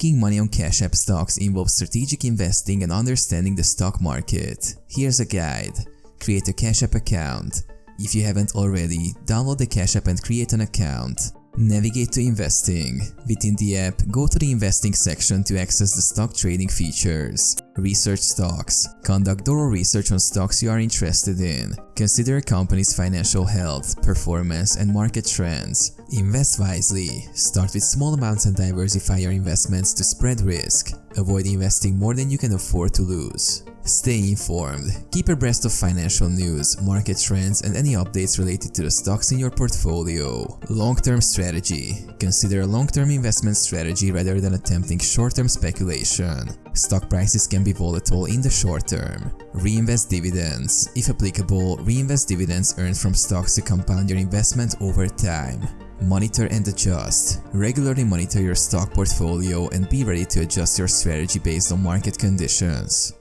Making money on Cash App stocks involves strategic investing and understanding the stock market. Here's a guide. Create a Cash App account. If you haven't already, download the Cash App and create an account. Navigate to Investing. Within the app, go to the Investing section to access the stock trading features. Research stocks. Conduct thorough research on stocks you are interested in. Consider a company's financial health, performance, and market trends. Invest wisely. Start with small amounts and diversify your investments to spread risk. Avoid investing more than you can afford to lose. Stay informed. Keep abreast of financial news, market trends, and any updates related to the stocks in your portfolio. Long-term strategy. Consider a long-term investment strategy rather than attempting short-term speculation. Stock prices can be volatile in the short term. Reinvest dividends. If applicable, reinvest dividends earned from stocks to compound your investment over time. Monitor and adjust. Regularly monitor your stock portfolio and be ready to adjust your strategy based on market conditions.